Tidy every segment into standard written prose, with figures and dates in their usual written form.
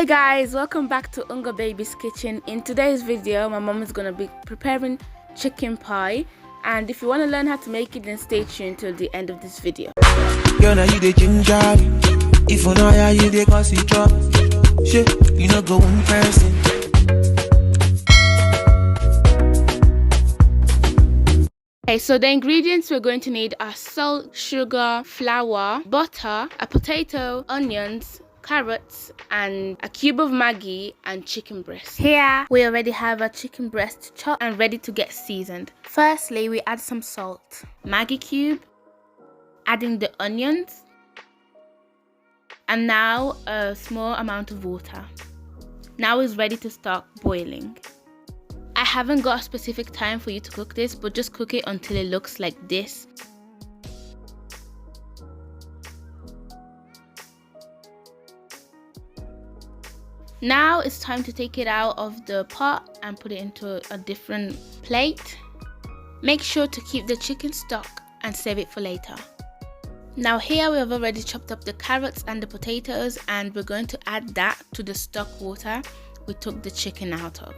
Hey guys, welcome back to Unga Baby's Kitchen. In today's video, my mom is gonna be preparing chicken pie, and if you want to learn how to make it, then stay tuned till the end of this video. Girl, now you the ginger. If you know how you the cause it drop. Shit, you know go one person. Okay, so the ingredients we're going to need are salt, sugar, flour, butter, a potato, onions, carrots, and a cube of maggi and chicken breast. Here we already have our chicken breast chopped and ready to get seasoned. Firstly, we add some salt, maggi cube, adding the onions, and now a small amount of water. Now it's ready to start boiling. I haven't got a specific time for you to cook this, but just cook it until it looks like this. Now it's time to take it out of the pot and put it into a different plate. Make sure to keep the chicken stock and save it for later. Now here we have already chopped up the carrots and the potatoes, and we're going to add that to the stock water we took the chicken out of.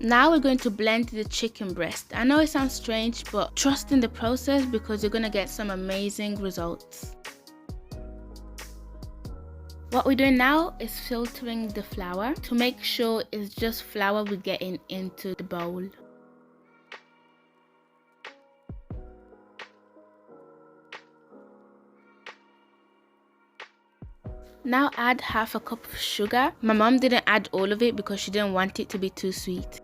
Now we're going to blend the chicken breast. I know it sounds strange, but trust in the process because you're going to get some amazing results. What we're doing now is filtering the flour to make sure it's just flour we're getting into the bowl. Now add half a cup of sugar. My mom didn't add all of it because she didn't want it to be too sweet,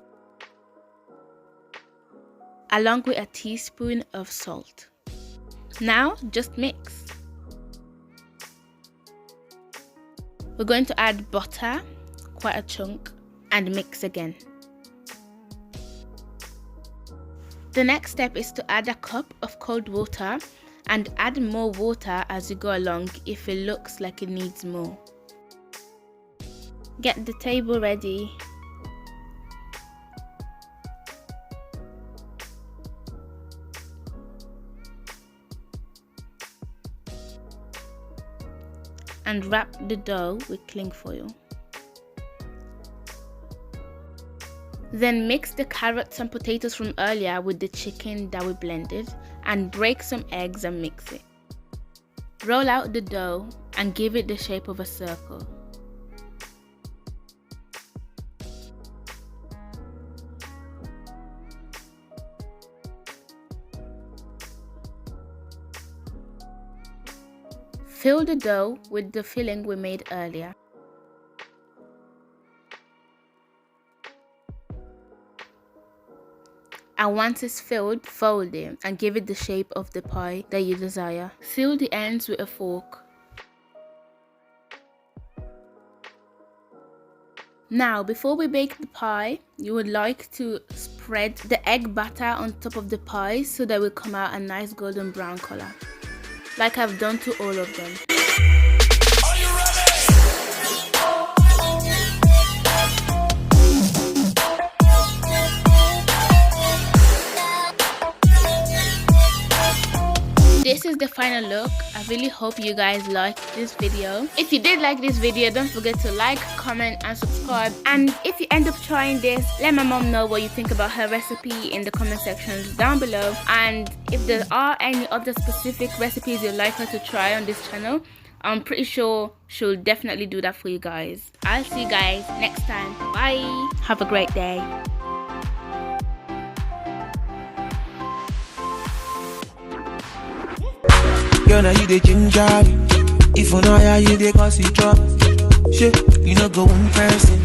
along with a teaspoon of salt. Now just mix. We're going to add butter, quite a chunk, and mix again. The next step is to add a cup of cold water and add more water as you go along if it looks like it needs more. Get the table ready. And wrap the dough with cling foil. Then mix the carrots and potatoes from earlier with the chicken that we blended and break some eggs and mix it. Roll out the dough and give it the shape of a circle. Fill the dough with the filling we made earlier. And once it's filled, fold it and give it the shape of the pie that you desire. Seal the ends with a fork. Now, before we bake the pie, you would like to spread the egg batter on top of the pie so that it will come out a nice golden brown color, like I've done to all of them. This is the final look. I really hope you guys liked this video. If you did like this video, don't forget to like, comment and subscribe. And if you end up trying this, let my mom know what you think about her recipe in the comment sections down below. And if there are any other specific recipes you'd like her to try on this channel, I'm pretty sure she'll definitely do that for you guys. I'll see you guys next time. Bye. Have a great day. Girl, now you the ginger. If you know how you the cause it drop. Shit, you know go one person.